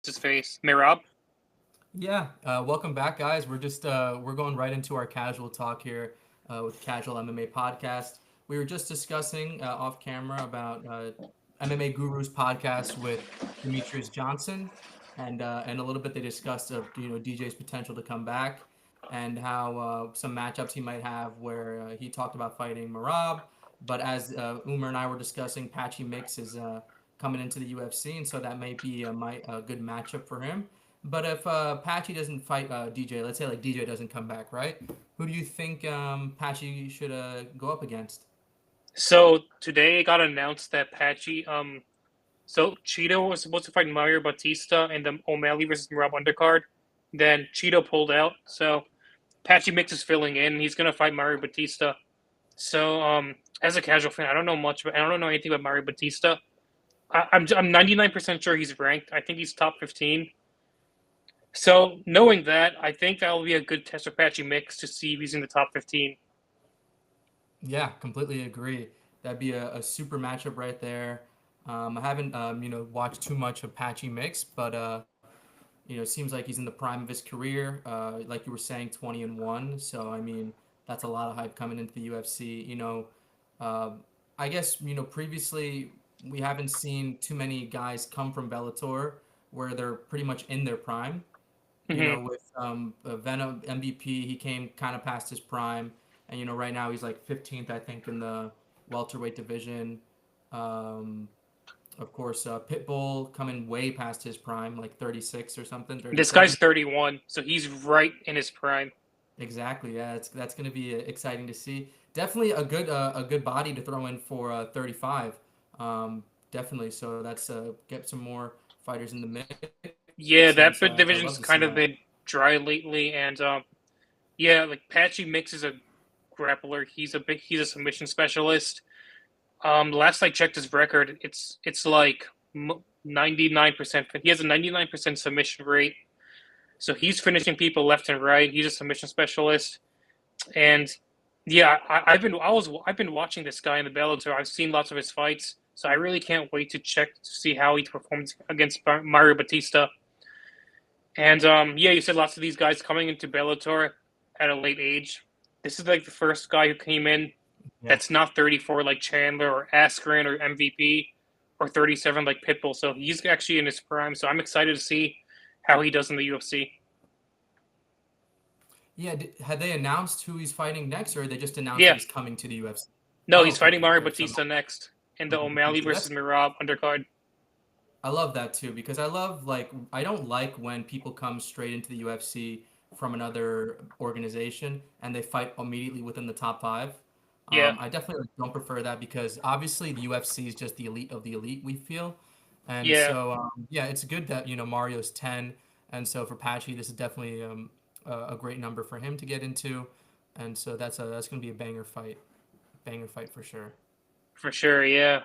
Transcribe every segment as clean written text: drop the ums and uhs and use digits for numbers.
his face. Mirab. Yeah, welcome back, guys. We're going right into our casual talk here with Casual MMA Podcast. We were just discussing off camera about MMA Gurus podcast with Demetrius Johnson, and a little bit they discussed of DJ's potential to come back and how some matchups he might have where he talked about fighting Marab, but as Umar and I were discussing, Patchy Mix is coming into the UFC, and so that might be a good matchup for him. But if Patchy doesn't fight DJ, let's say like DJ doesn't come back, right? Who do you think Patchy should go up against? So today it got announced that Patchy, so Cheeto was supposed to fight Mario Batista in the O'Malley versus Mirab undercard. Then Cheeto pulled out, so Patchy Mix is filling in. He's gonna fight Mario Batista. So, as a casual fan, I don't know much, but I don't know anything about Mario Batista. I'm 99% sure he's ranked. I think he's top 15. So, knowing that, I think that will be a good test for Patchy Mix to see if he's in the top 15. Yeah, completely agree. That'd be a super matchup right there. I haven't watched too much of Patchy Mix, but it seems like he's in the prime of his career. Like you were saying, 20-1. So I mean, that's a lot of hype coming into the UFC. Uh, I guess previously we haven't seen too many guys come from Bellator where they're pretty much in their prime. Hmm. With Venom MVP, he came kind of past his prime, and right now he's like 15th, I think, in the welterweight division. Um, of course, Pitbull coming way past his prime, like 36 or something, This 37. guy's 31, so he's right in his prime. Exactly. Yeah, that's going to be exciting to see. Definitely a good body to throw in for 35. Definitely. So that's get some more fighters in the mix, and Yeah, I that love to see that. division's kind of been dry lately, and yeah, like Patchy Mix is a grappler. He's a submission specialist. Last I checked his record, it's like 99%. He has a 99% submission rate, so he's finishing people left and right. He's a submission specialist, and yeah, I've been watching this guy in the Bellator. I've seen lots of his fights, so I really can't wait to check to see how he performs against Mario Batista. And yeah, you said lots of these guys coming into Bellator at a late age. This is like the first guy who came in Yeah. that's not 34 like Chandler or Askren or MVP or 37 like Pitbull. So he's actually in his prime. So I'm excited to see how he does in the UFC. Yeah, had they announced who he's fighting next, or they just announced that Yeah, he's coming to the UFC? no, Oh, he's okay, fighting okay, Mario good. So Batista next in the Mario O'Malley Batista. versus That's Mirab undercard. I love that too because I love like I don't like when people come straight into the UFC from another organization and they fight immediately within the top five. Yeah, I definitely don't prefer that because obviously the UFC is just the elite of the elite. We feel, and yeah, so yeah, it's good that Mario's 10, and so for Patchy, this is definitely a great number for him to get into, and so that's gonna be a banger fight for sure. for sure. Yeah.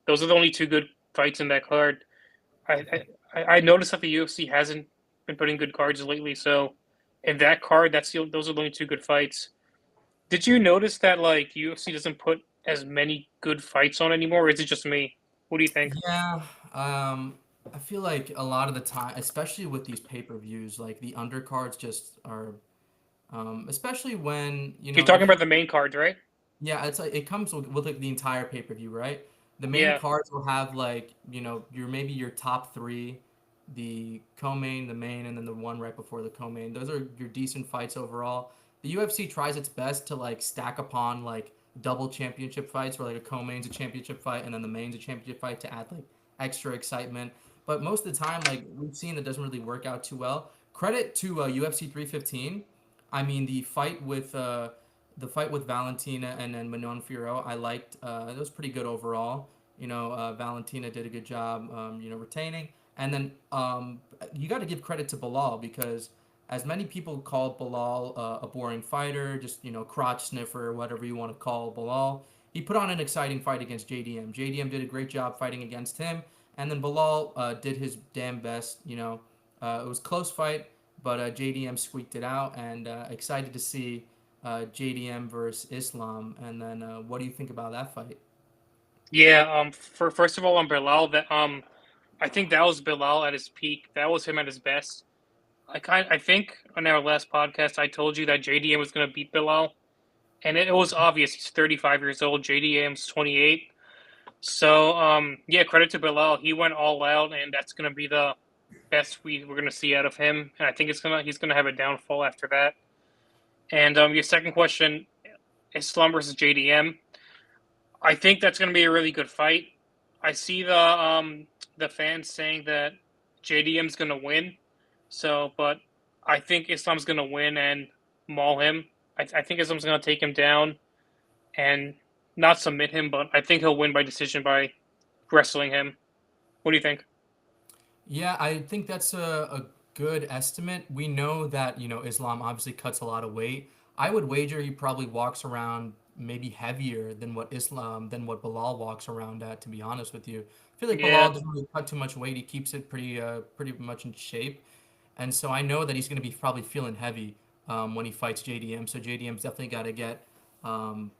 Those are the only two good fights in that card. I noticed that the UFC hasn't been putting good cards lately. So in that card, those are the only two good fights. Did you notice that like UFC doesn't put as many good fights on anymore, or is it just me? What do you think? Yeah, I feel like a lot of the time, especially with these pay-per-views, like the undercards just are, especially when, You're talking if about you, the main cards, right? yeah, it's like it comes with like the entire pay-per-view, right? The main Yeah, cards will have like, your top three, the co-main, the main, and then the one right before the co-main. Those are your decent fights overall. The UFC tries its best to like stack upon like double championship fights where like a co-main's a championship fight and then the main's a championship fight to add like extra excitement. But most of the time, like we've seen, it doesn't really work out too well. Credit to UFC 315. I mean, the fight with Valentina and then Manon Fiorot, I liked. It was pretty good overall. Valentina did a good job, retaining. And then you got to give credit to Bilal because as many people called Bilal a boring fighter, just crotch sniffer, whatever you want to call Bilal. He put on an exciting fight against JDM. JDM did a great job fighting against him, and then Bilal did his damn best. It was a close fight, but JDM squeaked it out, and excited to see JDM versus Islam. And then, what do you think about that fight? yeah. For first of all, on Bilal, that I think that was Bilal at his peak. That was him at his best. I think on our last podcast I told you that JDM was going to beat Bilal, and it was obvious. He's 35 years old. JDM's 28. So yeah, credit to Bilal. He went all out, and that's going to be the best we're going to see out of him. And I think he's gonna have a downfall after that. And your second question, Islam versus JDM. I think that's going to be a really good fight. I see the fans saying that JDM's going to win. So, but I think Islam's going to win and maul him. I think Islam's going to take him down and not submit him, but I think he'll win by decision by wrestling him. What do you think? Yeah, I think that's a good estimate. We know that, Islam obviously cuts a lot of weight. I would wager he probably walks around maybe heavier than what Bilal walks around at, to be honest with you. I feel like Yeah, Bilal doesn't really cut too much weight. He keeps it pretty much in shape. And so I know that he's going to be probably feeling heavy when he fights JDM. So JDM's definitely got to get um,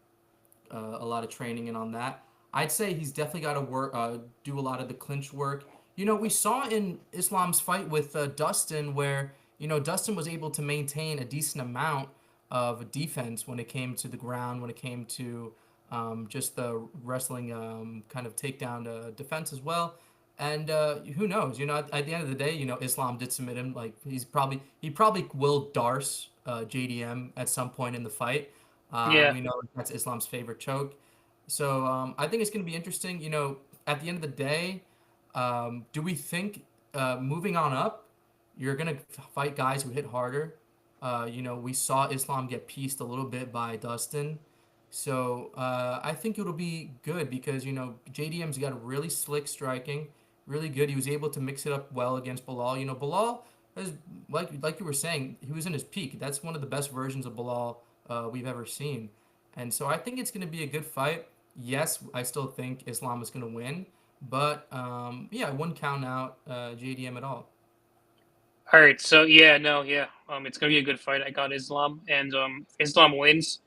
a lot of training in on that. I'd say he's definitely got to do a lot of the clinch work. We saw in Islam's fight with Dustin where Dustin was able to maintain a decent amount of defense when it came to the ground, when it came to just the wrestling kind of takedown defense as well. And who knows? At the end of the day, Islam did submit him. Like he probably will darce JDM at some point in the fight. yeah. We know that's Islam's favorite choke. So I think it's going to be interesting. At the end of the day, do we think moving on up, you're going to fight guys who hit harder? We saw Islam get pieced a little bit by Dustin. So I think it'll be good because, JDM's got really slick striking, really good. He was able to mix it up well against Bilal. Bilal is, like you were saying, he was in his peak. That's one of the best versions of Bilal we've ever seen. And so I think it's going to be a good fight. Yes, I still think Islam is going to win. But yeah, I wouldn't count out JDM at all. All right. So yeah, no, yeah. It's gonna be a good fight. I got Islam, and Islam wins.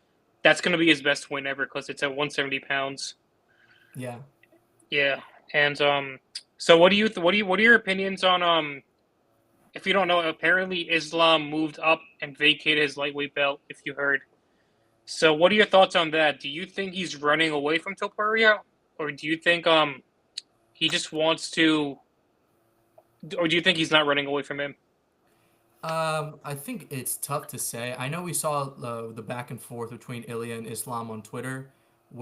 That's gonna be his best win ever because it's at 170 pounds. Yeah. Yeah, and so what are your opinions on if you don't know, apparently Islam moved up and vacated his lightweight belt, if you heard. So what are your thoughts on that? Do you think he's running away from Topuria, or do you think he just wants to, or do you think he's not running away from him? I think it's tough to say. I know we saw the back and forth between Ilya and Islam on Twitter,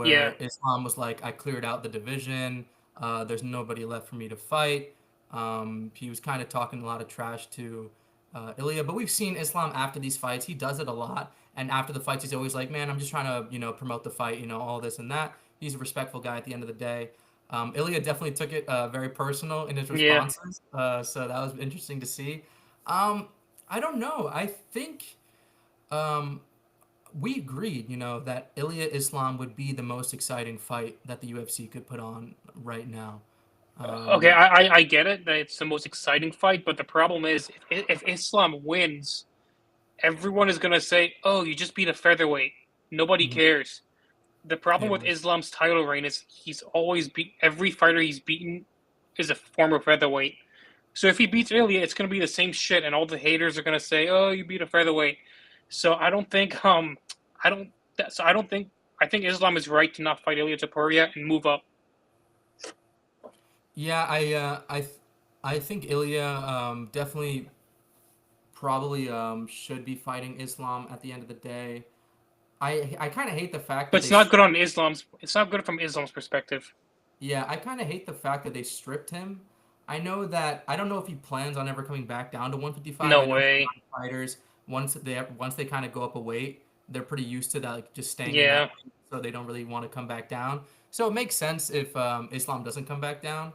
Yeah, where Islam was like, "I cleared out the division. There's nobody left for me to fight." He was kind of talking a lot of trash to Ilya, but we've seen Islam after these fights. He does it a lot, and after the fights, he's always like, "Man, I'm just trying to, promote the fight. All this and that." He's a respectful guy at the end of the day. Ilya definitely took it very personal in his yeah. responses, so that was interesting to see. Um, I don't know. I think um, we agreed, that Ilya Islam would be the most exciting fight that the UFC could put on right now. Okay, Um, I get it that it's the most exciting fight, but the problem is if Islam wins, everyone is gonna say, "Oh, you just beat a featherweight." Nobody mhm, cares. The problem yeah, with Islam's title reign is he's always beat every fighter he's beaten is a former featherweight. So if he beats Ilya, it's gonna be the same shit, and all the haters are gonna say, "Oh, you beat a featherweight." So I don't think I don't so I don't think I think Islam is right to not fight Ilia Topuria and move up. yeah. I think Ilya definitely probably should be fighting Islam at the end of the day. I kind of hate the fact But that it's they not good stripped. on Islam's. It's not good from Islam's perspective. Yeah, I kind of hate the fact that they stripped him. I don't know if he plans on ever coming back down to 155. No I know for a way. lot of fighters, once they kind of go up a weight, they're pretty used to that, like just staying in that Yeah, weight, so they don't really want to come back down. So it makes sense if Islam doesn't come back down.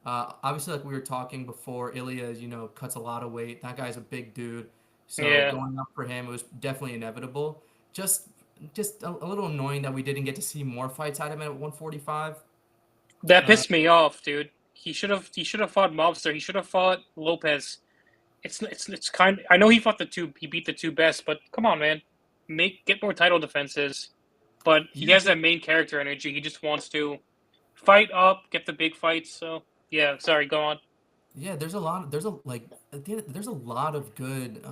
Obviously, like we were talking before, Ilya, cuts a lot of weight. That guy's a big dude, so yeah. going up for him, it was definitely inevitable. Just just a little annoying that we didn't get to see more fights out of him at 145. That pissed me off, dude. He should have fought Mobster. He should have fought Lopez. It's kind. I know he fought the two. He beat the two best, but come on, man. Get more title defenses. But he Yeah, has that main character energy. He just wants to fight up, get the big fights. So yeah, sorry. Go on. Yeah, there's a lot. There's a like at the end, there's a lot of good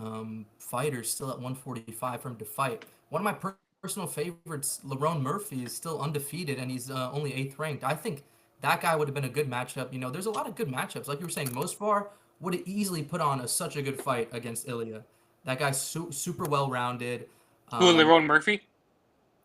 fighters still at 145 for him to fight. One of my personal favorites, Lerone Murphy, is still undefeated and he's only eighth ranked. I think that guy would have been a good matchup. You know, there's a lot of good matchups. Like you were saying, Mosfar would have easily put on such a good fight against Ilia. That guy's super well rounded. Who, Um, Lerone Murphy?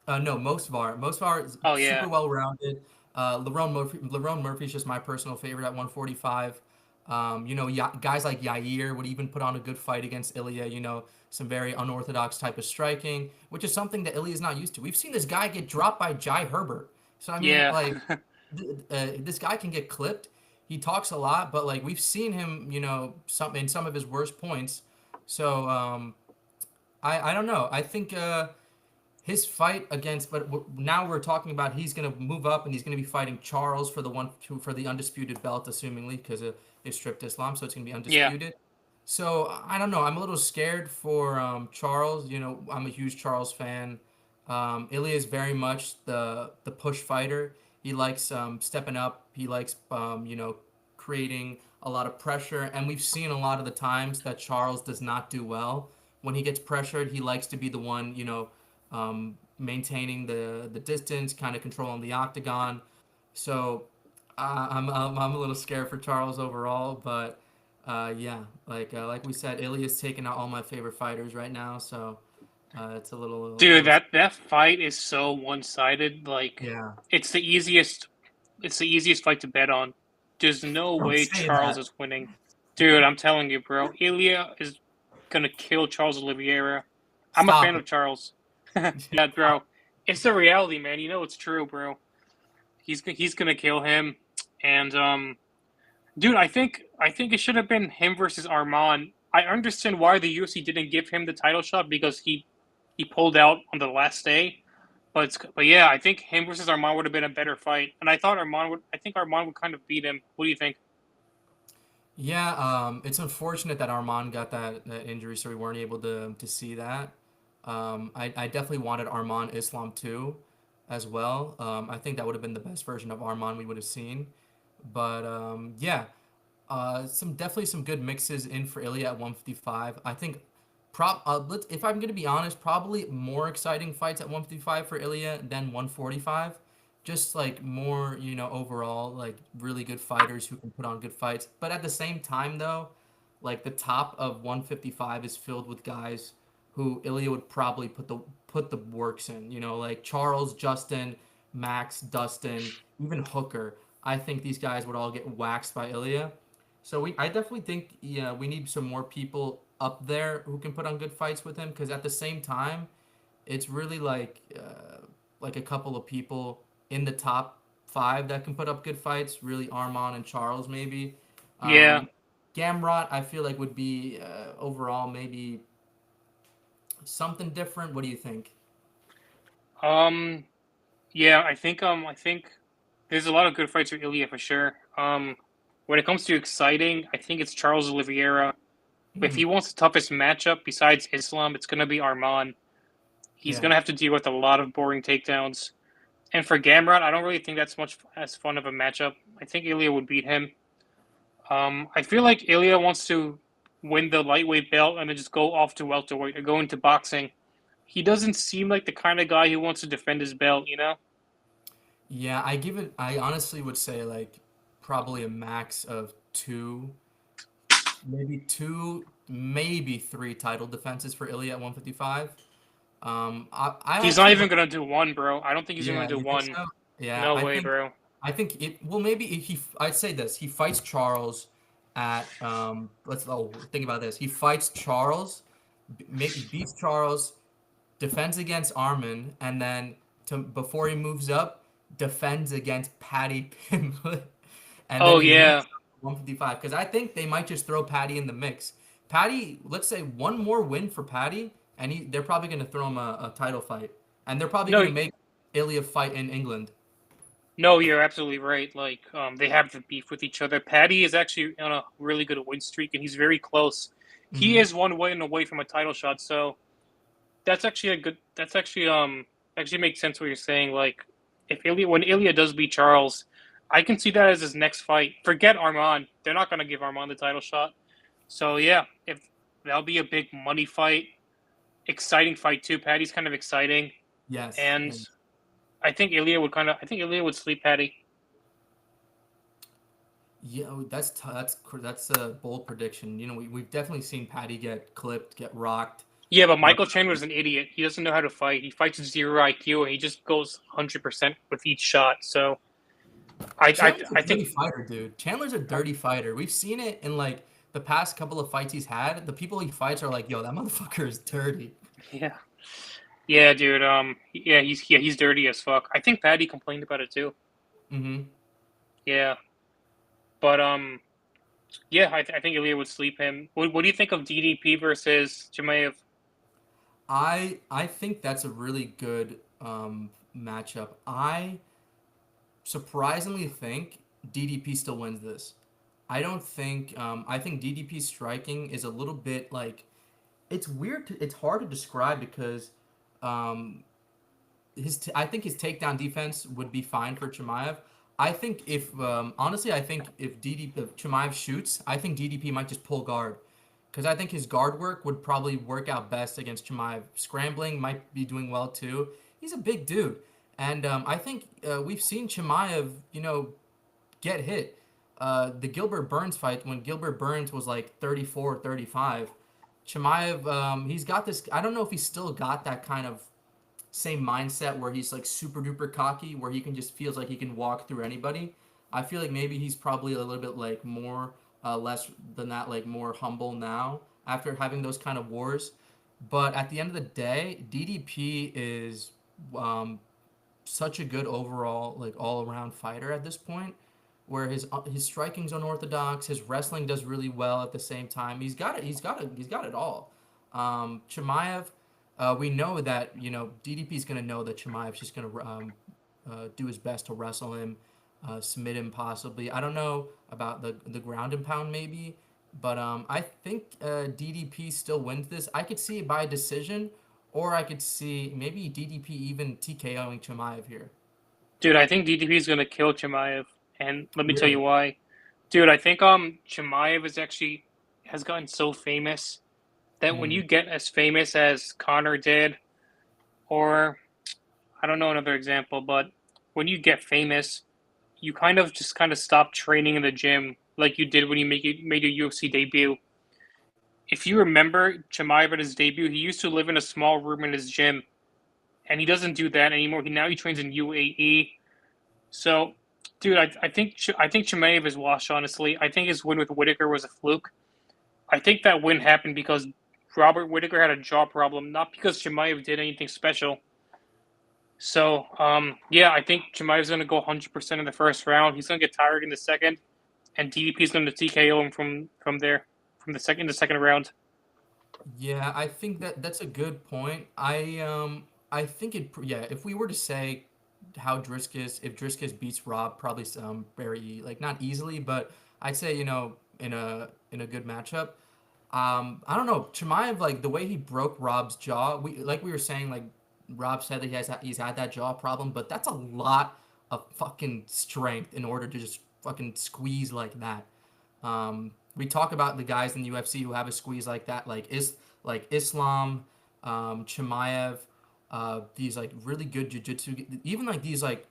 no, Mosvar. Mosvar is Oh super yeah, well rounded. Lerone Murphy is just my personal favorite at 145. You know, guys like Yair would even put on a good fight against Ilya. You know, some very unorthodox type of striking, which is something that Ilya is not used to. We've seen this guy get dropped by Jai Herbert. So I mean, yeah, like, this guy can get clipped. He talks a lot, but like we've seen him, you know, some of his worst points. So I don't know. I think his fight against, but now we're talking about he's going to move up and he's going to be fighting Charles for for the undisputed belt, assumingly because of his stripped Islam, so it's going to be yeah, undisputed. So I don't know. I'm a little scared for Charles. You know, I'm a huge Charles fan. Ilya is very much the push fighter. He likes stepping up. He likes you know, creating a lot of pressure, and we've seen a lot of the times that Charles does not do well when he gets pressured. He likes to be the one, you know, maintaining the distance, kind of controlling the octagon. So I'm a little scared for Charles overall, but yeah, like we said, Ilya's taking out all my favorite fighters right now, so it's a dude, little that fight is so one-sided. Like, yeah. it's the easiest, it's the easiest fight to bet on. There's no Don't way say Charles that. is winning, dude. I'm telling you, bro. Ilya is gonna kill Charles Oliveira. I'm a Stop fan it. of Charles. Yeah, bro. Stop. It's the reality, man. You know it's true, bro. He's gonna kill him, and dude, I think it should have been him versus Arman. I understand why the UFC didn't give him the title shot because he pulled out on the last day. But yeah, I think him versus Arman would have been a better fight, and I think Arman would kind of beat him. What do you think? Yeah, it's unfortunate that Armand got that injury, so we weren't able to see that. I definitely wanted Armand Islam too, as well. I think that would have been the best version of Armand we would have seen. But yeah, some definitely some good mixes in for Ilya at 155. I think if I'm gonna be honest, probably more exciting fights at 155 for Ilya than 145. Just like more, you know, overall, like really good fighters who can put on good fights. But at the same time, though, like the top of 155 is filled with guys who Ilya would probably put the works in. You know, like Charles, Justin, Max, Dustin, even Hooker. I think these guys would all get waxed by Ilya. So I definitely think, yeah, we need some more people up there who can put on good fights with him because at the same time, it's really like a couple of people in the top five that can put up good fights. Really, Armand and Charles maybe. Yeah, Um, Gamrot, I feel like would be overall maybe something different. What do you think? um, yeah, I think there's a lot of good fights for Ilya for sure. When it comes to exciting, I think it's Charles Oliveira. But if Hmm. he wants the toughest matchup besides Islam, it's gonna be Arman. He's Yeah. gonna have to deal with a lot of boring takedowns. And for Gamrot, I don't really think that's much as fun of a matchup. I think Ilya would beat him. I feel like Ilya wants to win the lightweight belt and then just go off to welterweight or go into boxing. He doesn't seem like the kind of guy who wants to defend his belt, you know? Yeah, I honestly would say like probably a max of maybe three title defenses for Ilya at 155. I He's not actually even gonna do one, bro. I don't think he's gonna Yeah, do you think one. so? Yeah, No I way, think bro. I think it. Well, maybe if I'd say this. He fights Charles at think about this. He fights Charles, maybe beats Charles, defends against Armin, and then before he moves up, defends against Patty Pimblett, and then Oh he moves yeah. up to 155. Because I think they might just throw Patty in the mix. Patty, let's say one more win for Patty, and they're probably going to throw him a title fight, and they're probably going No, to make Ilya fight in England. no, you're absolutely right. Like, they have the beef with each other. Paddy is actually on a really good win streak, and he's very close. He Hmm. is one win away from a title shot, so that's actually a good. That's actually makes sense what you're saying. Like, if Ilya when Ilya does beat Charles, I can see that as his next fight. Forget Armand; they're not gonna give Armand the title shot. So yeah, if that'll be a big money fight, exciting fight too. Patty's kind of exciting, Yes, and and I think Ilia would sleep Patty. yeah, that's a bold prediction. You know, we've definitely seen Patty get clipped, get rocked. Yeah, but But Michael Chandler's an idiot. He doesn't know how to fight. He fights with zero IQ, and he just goes 100% with each shot. So Chandler's a I dirty think fighter, dude. Chandler's a dirty fighter. We've seen it in like the past couple of fights he's had. The people he fights are like, yo, that motherfucker is dirty. yeah, yeah, dude. Yeah, he's dirty as fuck. I think Patty complained about it too. Hmm. Yeah, but yeah, I think Ilia would sleep him. What do you think of DDP versus Chimaev? I think that's a really good matchup. I surprisingly think DDP still wins this. I don't think I think DDP's striking is a little bit like it's weird it's hard to describe because um I think his takedown defense would be fine for Chimaev. I think if honestly, I think if Chimaev shoots, I think DDP might just pull guard because I think his guard work would probably work out best against Chimaev. Scrambling might be doing well too. He's a big dude, and I think we've seen Chimaev, get hit. The Gilbert Burns fight when Gilbert Burns was like 34, 35. Chimaev, he's got this. I don't know if he's still got that kind of same mindset where he's like super duper cocky, where he can just feels like he can walk through anybody. I feel like maybe he's probably a little bit like more less than that, like more humble now after having those kind of wars. But at the end of the day, DDP is um, such a good overall, like all around fighter at this point, where his striking's unorthodox, his wrestling does really well at the same time. He's got it. He's got it all. Chimaev, we know that DDP is gonna know that Chimaev's just gonna do his best to wrestle him, submit him possibly. I don't know about the ground and pound maybe, but I think DDP still wins this. I could see it by decision, or I could see maybe DDP even TKOing Chimaev here. Dude, I think DDP is gonna kill Chimaev, and let me tell you Really? why. Dude, I think Chimaev is actually has gotten so famous that when you Mm. get as famous as Connor did, or I don't know another example, but when you get famous, you kind of stop training in the gym like you did when you made your UFC debut. If you remember Chimaev at his debut, he used to live in a small room in his gym, and he doesn't do that anymore. He trains in UAE. So, dude, I think Chimaev is washed. Honestly, I think his win with Whitaker was a fluke. I think that win happened because Robert Whitaker had a jaw problem, not because Chimaev did anything special. So, yeah, I think Chimaev's going to go 100% in the first round. He's going to get tired in the second, and DDP is going to TKO him from there, from the second round. Yeah, I think that's a good point. I think yeah, if we were to say how Driscus if Driscus beats Rob probably very like not easily, but I'd say in a good matchup. I don't know, Chimaev like the way he broke Rob's jaw. We were saying like Rob said that he's had that jaw problem, but that's a lot of fucking strength in order to just fucking squeeze like that. We talk about the guys in the UFC who have a squeeze like that, like Islam, Chimaev, these like really good jujitsu, even like these like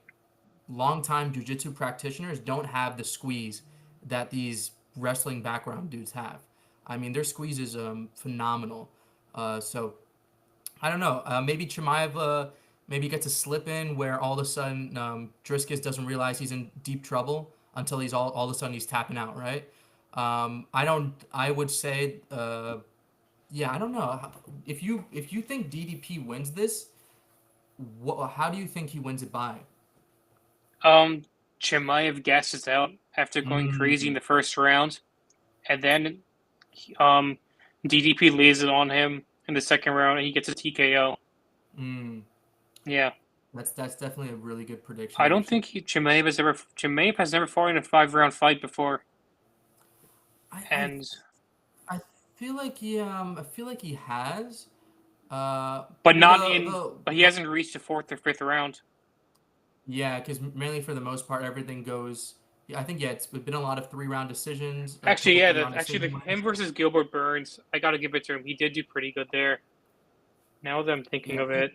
longtime jujitsu practitioners don't have the squeeze that these wrestling background dudes have. I mean, their squeeze is phenomenal. So I don't know. Maybe Chimaev maybe gets a slip in where all of a sudden Driscus doesn't realize he's in deep trouble until he's all of a sudden he's tapping out, right? I don't. I would say, yeah, I don't know. If you think DDP wins this, how do you think he wins it by? Um, Chimaev gasses out after going crazy in Mm, the first round, and then um, DDP lays it on him in the second round, and he gets a TKO. mm. Yeah, That's definitely a really good prediction, I don't actually. think Chimaev has never fought in a 5 round fight before, I I and I I feel like he has. but Well, not in but he hasn't reached the fourth or fifth round. Yeah, because mainly for the most part, everything goes. Yeah, I think yeah, it's been a lot of 3 round decisions, a Actually, couple yeah, 3 round the decision him winners. versus Gilbert Burns, I got to give it to him. He did do pretty good there. Now that I'm thinking Yeah, of it,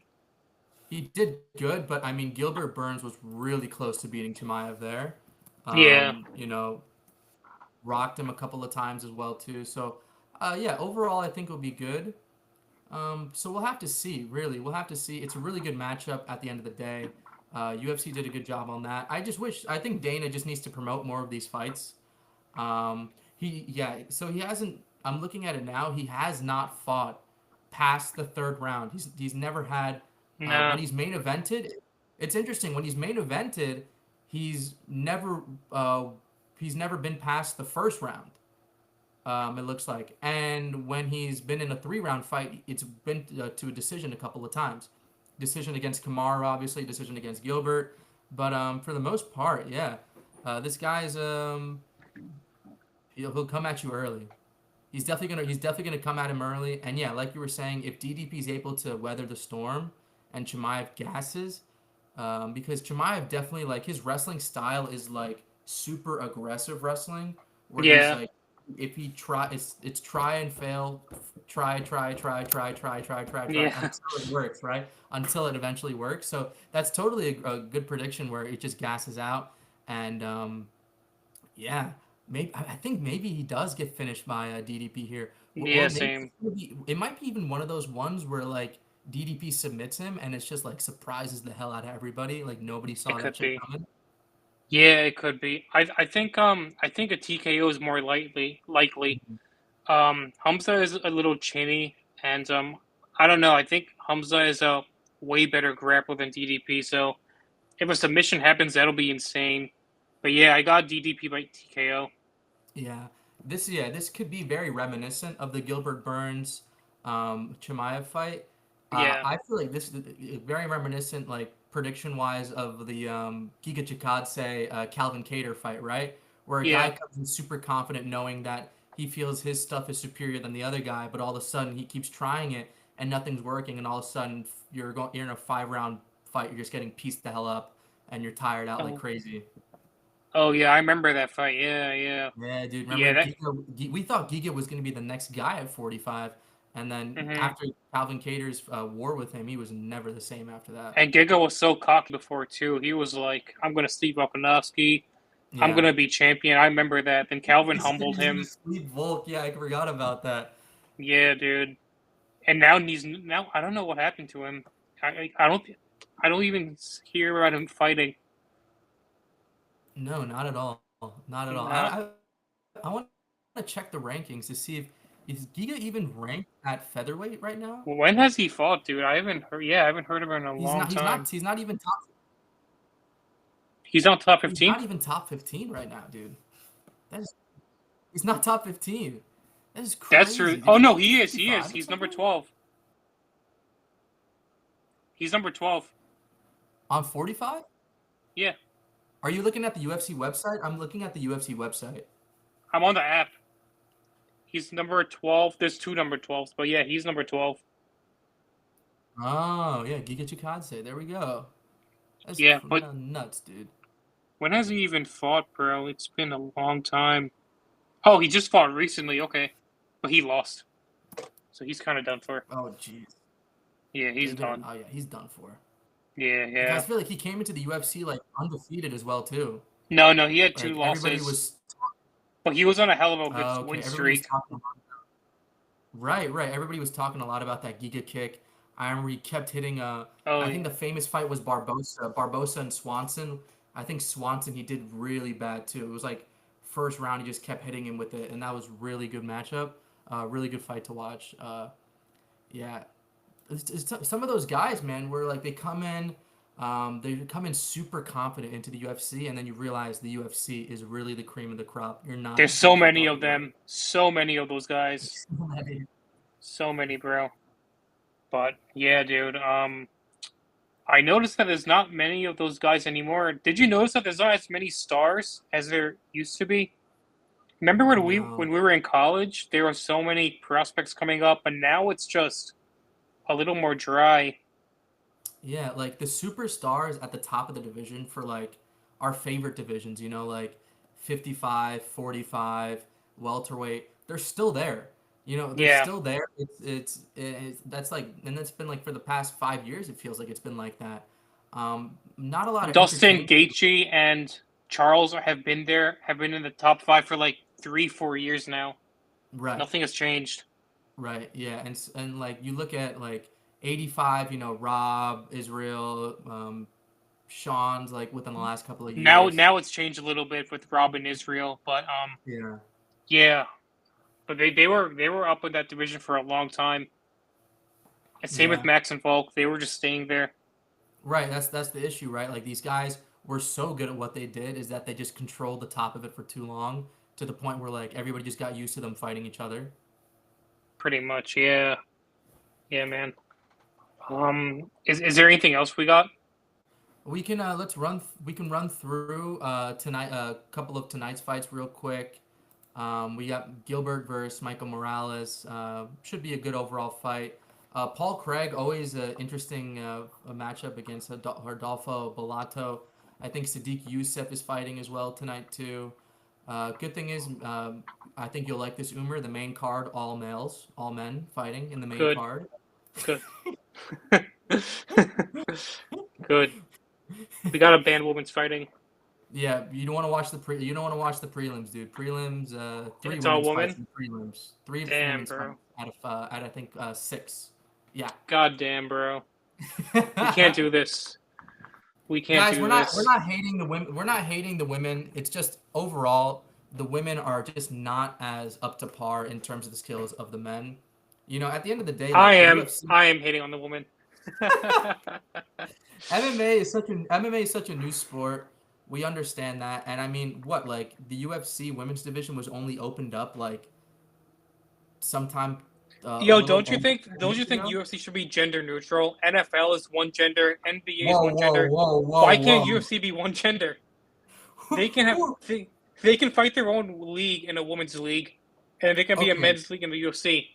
he did good, but I mean, Gilbert Burns was really close to beating Chimaev there. yeah, You know, rocked him a couple of times as well too. So, yeah, overall, I think it'll be good. So we'll have to see. Really, we'll have to see. It's a really good matchup at the end of the day. UFC did a good job on that. I just wish. I think Dana just needs to promote more of these fights. Yeah. So he hasn't. I'm looking at it now. He has not fought past the third round. He's never had. When no, he's main evented, it's interesting. When he's main evented, he's never. Uh, he's never been past the first round. It looks like, and when he's been in a 3 round fight, it's been to a decision a couple of times. Decision against Kamara, obviously. Decision against Gilbert, but for the most part, yeah, this guy's he'll come at you early. He's definitely gonna come at him early. And yeah, like you were saying, if DDP is able to weather the storm and Chimaev gasses, because Chimaev definitely like his wrestling style is like super aggressive wrestling, where he's yeah, like, if he try, it's try and fail, try yeah, until it works, right? Until it eventually works. So that's totally a good prediction where it just gasses out, and yeah, maybe I think maybe he does get finished by DDP here, or yeah, maybe same. it might be even one of those ones where like DDP submits him and it's just like surprises the hell out of everybody. Like nobody It saw that could shit be. coming. Yeah, it could be. I think a TKO is more likely. Mhm. Hamza is a little chinny, and I don't know. I think Hamza is a way better grappler than DDP. So if a submission happens, that'll be insane. But yeah, I got DDP by TKO. Yeah, this could be very reminiscent of the Gilbert Burns Chimaev fight. Yeah, I feel like this is very reminiscent, like prediction wise, of the Giga Chikadze Calvin Cater fight, right? Where a guy yeah. comes in super confident, knowing that he feels his stuff is superior than the other guy, but all of a sudden he keeps trying it and nothing's working, and all of a sudden you're in a 5 round fight, you're just getting pieced the hell up, and you're tired out like Oh, crazy. oh yeah, I remember that fight. Yeah, yeah, Yeah, dude. yeah. Remember, we thought Giga was going to be the next guy at 45, and then Hmm. after Calvin Cater's war with him, he was never the same after that. And Giga was so cocky before too. He was like, "I'm gonna Steve Volkanovski. I'm Yeah. gonna be champion." I remember that. Then Calvin He said humbled he's going to him. sleep Volk. Yeah, I forgot about that. Yeah, dude. And now I don't know what happened to him. I don't even hear about him fighting. No, not at all. Not at all. Nah. I want to check the rankings to see if is Giga even ranked at featherweight right now? When has he fought, dude? I haven't heard. Yeah, I haven't heard of him in a He's long not. He's not. time. He's not even top. He's on top He's 15. not even top 15 right now, dude. That is. He's not top 15. That is That's true. crazy. Did Oh he no, go up to he is. He is. 55 at He's some number point? 12. He's number 12. On 45? Yeah, Are you looking at the UFC website? I'm looking at the UFC website. I'm on the app. He's number 12. There's two number 12s, but yeah, he's number 12. Oh, yeah, Giga Chikadze. There we go. That's Yeah, but nuts, dude. when has he even fought, bro? It's been a long time. Oh, he just fought recently. Okay, but he lost, so he's kind of done for. Oh, jeez. Yeah, he's done. Oh, yeah, he's done for. Yeah, I yeah. feel like he came into the UFC like undefeated as well too. No, no, he had two Like everybody losses, was. but he was on a hell of a good Oh, okay, win everybody was streak. talking. Right. Everybody was talking a lot about that Giga kick. I remember he kept hitting. Oh, I yeah. think the famous fight was Barbosa and Swanson. I think Swanson he did really bad too. It was like first round he just kept hitting him with it, and that was really good matchup. Really good fight to watch. Yeah, some of those guys, man, where like they come in super confident into the UFC, and then you realize the UFC is really the cream of the crop. You're not There's as good so as you many thought of you were. them. So many of those guys. So many, bro. But yeah, dude. I noticed that there's not many of those guys anymore. Did you notice that there's not as many stars as there used to be? Remember when No. we were in college, there were so many prospects coming up, and now it's just a little more dry. Yeah, like the superstars at the top of the division for like our favorite divisions, like 55, 45, welterweight, they're still there. They're Yeah, still there. It's that's like, and that's been like for the past 5 years, it feels like it's been like that. Not a lot of Dustin entertainment. Gaethje and Charles have been in the top five for like 3, 4 years now. Right. Nothing has changed. Right, yeah, and like you look at like 85, Rob, Israel, Sean's like within the last couple of Now, years. now it's changed a little bit with Robin Israel, but Yeah. yeah, but they were up in that division for a long time. And same with Yeah. Max and Volk, they were just staying there. Right, that's the issue, right? Like these guys were so good at what they did is that they just controlled the top of it for too long to the point where like everybody just got used to them fighting each other. Pretty much, yeah, yeah, man. Is there anything else we got? We can run through tonight a couple of tonight's fights real quick. We got Gilbert versus Michael Morales. Should be a good overall fight. Paul Craig, always an interesting a matchup against Rodolfo Bellato. I think Sadiq Youssef is fighting as well tonight too. Good thing is, I think you'll like this Umar. The main card, all males, all men fighting in the main Good, card. good, good. We got a banned women's fighting. Yeah, you don't want to watch you don't want to watch the prelims, dude. Prelims, three It's all women's fights women. in the prelims, three Damn, women's fights bro. out I think six. Yeah. God damn, bro. We can't do this. We can't Guys, do we're this. not hating the women. We're not hating the women. It's just overall the women are just not as up to par in terms of the skills of the men. At the end of the day, I like the am. UFC, I am hating on the woman. MMA is such a new sport. We understand that, and I mean, what like the UFC women's division was only opened up like sometime a Yo, little don't you over think? 4 Don't you years think ago. UFC should be gender neutral? NFL is one gender. NBA is Whoa, one whoa, gender. whoa, whoa, Why can't whoa. UFC be one gender? Who, They can have who? they can fight their own league in a women's league, and they can be a Okay, men's league in the UFC.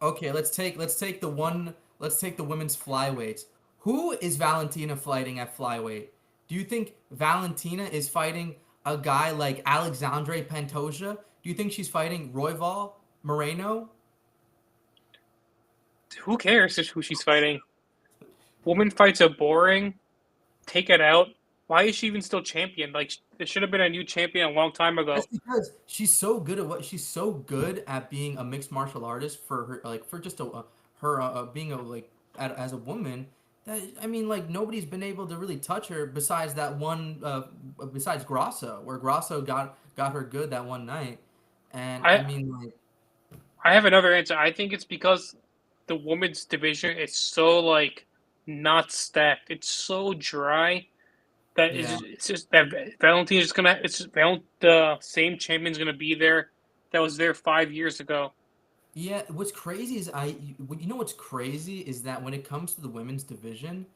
okay. Let's take the women's flyweights. Who is Valentina fighting at flyweight? Do you think Valentina is fighting a guy like Alexandre Pantoja? Do you think she's fighting Royval Moreno? Who cares who she's fighting? Woman fights are boring. Take it out. Why is she even still champion? Like there should have been a new champion a long time ago. That's because she's so good at being a mixed martial artist for her like for just her being a like as a woman that I mean like nobody's been able to really touch her besides that one besides Grasso where Grasso got her good that one night and I I mean like I have another answer. I think it's because the women's division is so like not stacked. It's so dry that yeah. it's just that Valentina's just gonna it's just the same champion's gonna be there that was there 5 years ago. Yeah, what's crazy is what's crazy is that when it comes to the women's division,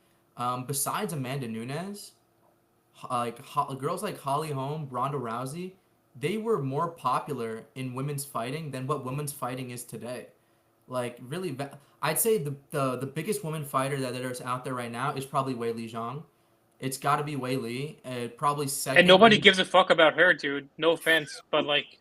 besides Amanda Nunes, girls like Holly Holm, Ronda Rousey, they were more popular in women's fighting than what women's fighting is today. Like really, I'd say the biggest woman fighter that there's out there right now is probably Wei Li Zhang. It's got to be Wei Li. Probably And second nobody in. gives a fuck about her, dude. No offense, but like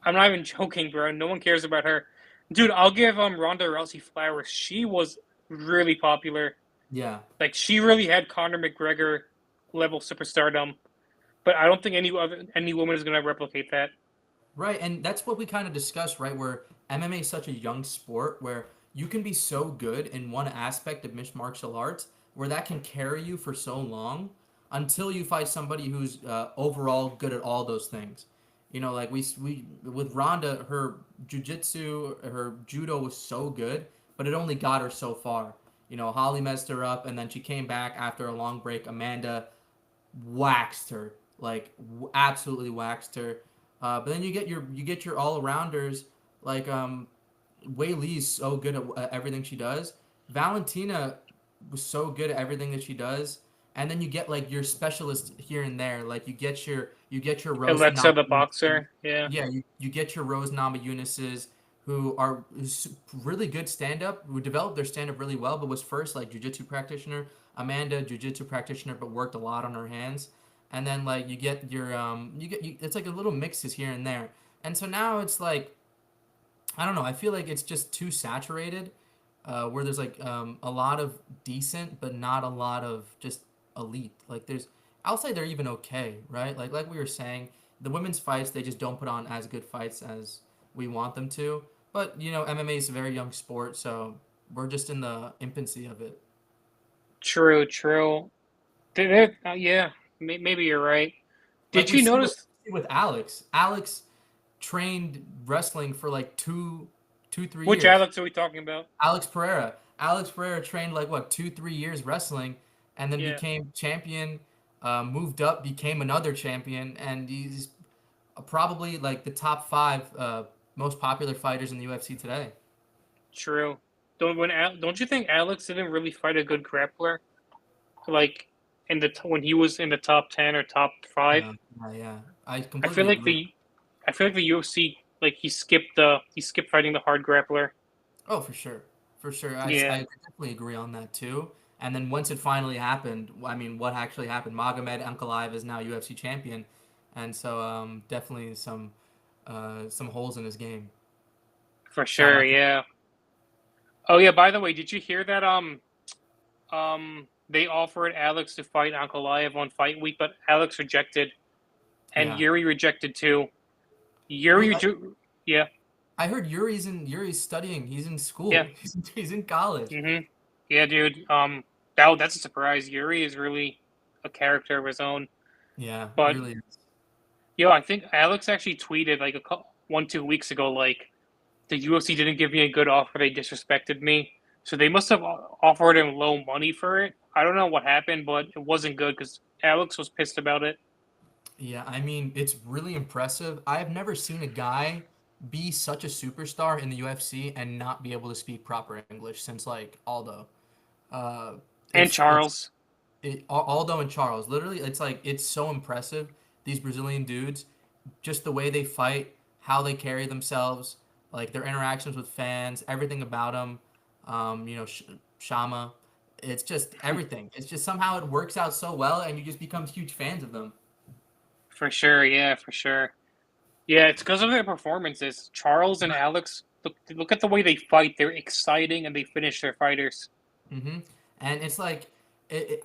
I'm not even joking, bro. No one cares about her. Dude, I'll give Ronda Rousey flowers. She was really popular. Yeah. Like she really had Conor McGregor level superstardom. But I don't think any woman is gonna replicate that. Right, and that's what we kind of discussed, right? Where MMA is such a young sport where you can be so good in one aspect of mixed martial arts where that can carry you for so long until you fight somebody who's overall good at all those things. Like we with Ronda, her jujitsu, her judo was so good, but it only got her so far. Holly messed her up, and then she came back after a long break. Amanda waxed her, like absolutely waxed her. But then you get your all arounders like Wei Li's so good at everything she does. Valentina was so good at everything that she does, and then you get like your specialist here and there. Like you get your Rose Alexa the Namajunas. boxer, yeah. Yeah, you get your Rose Namajunas who are really good stand-up, who developed their stand-up really well, but was first like jiu-jitsu practitioner. Amanda, jiu-jitsu practitioner, but worked a lot on her hands. And then like you get your it's like a little mixes here and there. And so now it's like I don't know. I feel like it's just too saturated, where there's like a lot of decent, but not a lot of just elite. Like there's, I'll say they're even okay, right? Like we were saying, the women's fights they just don't put on as good fights as we want them to. But you know, MMA is a very young sport, so we're just in the infancy of it. True, true. Yeah, maybe you're right. Like Did we you see notice with Alex. Alex trained wrestling for like 3 which years. Alex are we talking about? Alex Pereira. Alex Pereira trained like what 2 3 years wrestling, and then Yeah, became champion. Moved up, became another champion, and he's probably like the top five most popular fighters in the UFC today. true. Don't you think Alex didn't really fight a good grappler? Like when he was in the top 10 or top 5? Yeah, yeah, yeah. I I feel completely like agree. the I feel like the UFC like he skipped fighting the hard grappler. Oh, for sure, for sure. I Yeah, definitely agree on that too. And then once it finally happened, I mean, what actually happened? Magomed Ankalaev is now UFC champion, and so definitely some holes in his game. for Shout sure. out to Yeah. Oh yeah. By the way, did you hear that? They offered Alex to fight Ankalaev on fight week, but Alex rejected, and yeah. Yuri rejected too. Wait, Yuri, yeah, I heard Yuri's studying. He's in yeah, school. He's in college. yeah, dude. That's a surprise. Yuri is really a character of his own. Yeah, But really is. yo, I think Alex actually tweeted like 1 2 weeks ago, like the UFC didn't give me a good offer. They disrespected me, so they must have offered him low money for it. I don't know what happened, but it wasn't good because Alex was pissed about it. Yeah, I mean, it's really impressive. I've never seen a guy be such a superstar in the UFC and not be able to speak proper English since like Aldo. Uh, And it's Charles, Aldo and Charles. Literally, it's like it's so impressive. These Brazilian dudes, just the way they fight, how they carry themselves, like their interactions with fans, everything about them. Shama. It's just everything. It's just somehow it works out so well, and you just become huge fans of them. for sure. Yeah, for sure. Yeah, it's because of their performances. Charles and Alex, look at the way they fight. They're exciting and they finish their fighters. Hmm. And it's like,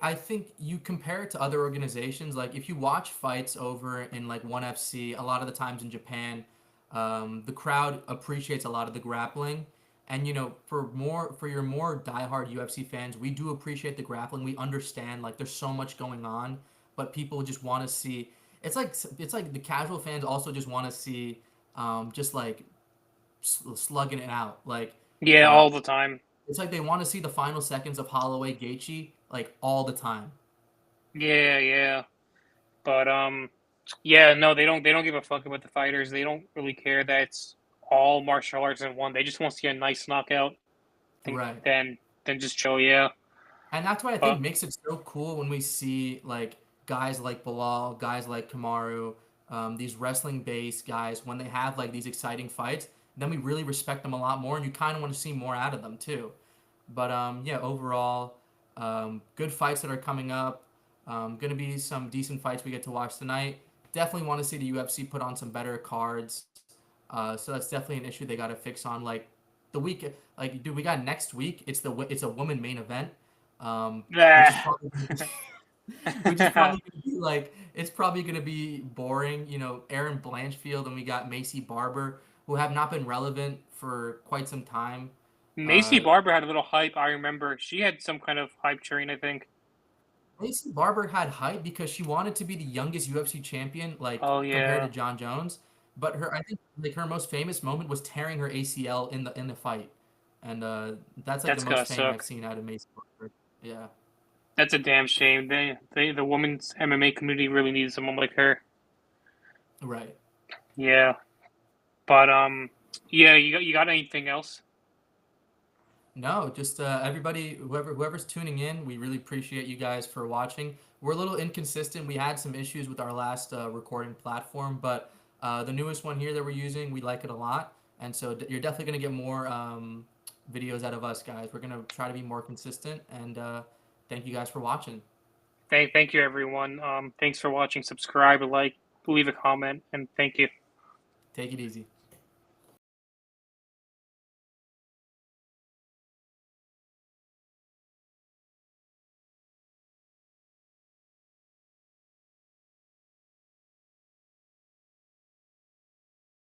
I think you compare it to other organizations. Like if you watch fights over in like ONE FC, a lot of the times in Japan, the crowd appreciates a lot of the grappling. And you know, for your more diehard UFC fans, we do appreciate the grappling. We understand like there's so much going on, but people just want to see. It's like the casual fans also just want to see, just like slugging it out. Like Yeah, uh, all the time. it's like they want to see the final seconds of Holloway Gaethje like all the time. Yeah, yeah. But yeah, no, they don't give a fuck about the fighters. They don't really care that it's all martial arts in one. They just want to see a nice knockout. Think Right. then just show, yeah. And that's what I think But makes it so cool when we see like guys like Bilal, guys like Kamaru, these wrestling based guys when they have like these exciting fights, then we really respect them a lot more, and you kind of want to see more out of them too. But yeah, overall, good fights that are coming up. Gonna be some decent fights we get to watch tonight. Definitely want to see the UFC put on some better cards. So that's definitely an issue they got to fix on. Like the week, like dude, we got next week. It's a woman main event, which is nah. probably which is probably gonna be like it's probably gonna be boring. You know, Aaron Blanchfield and we got Macy Barber, who have not been relevant for quite some time. Macy Uh, Barber had a little hype. I remember she had some kind of hype train. I think. Macy Barber had hype because she wanted to be the youngest UFC champion, like Oh compared to yeah, John Jones. But I think like her most famous moment was tearing her ACL in the fight, and that's like the that's gotta most fame I've suck. seen out of Macy Barber. Yeah, That's a damn shame. The women's MMA community really needs someone like her. right. Yeah, but yeah. You got anything else? No, just everybody, whoever's tuning in, we really appreciate you guys for watching. We're a little inconsistent. We had some issues with our last recording platform, but the newest one here that we're using, we like it a lot. And so you're definitely going to get more videos out of us, guys. We're going to try to be more consistent. And thank you guys for watching. Thank you, everyone. Thanks for watching. Subscribe, like, leave a comment, and thank you. Take it easy.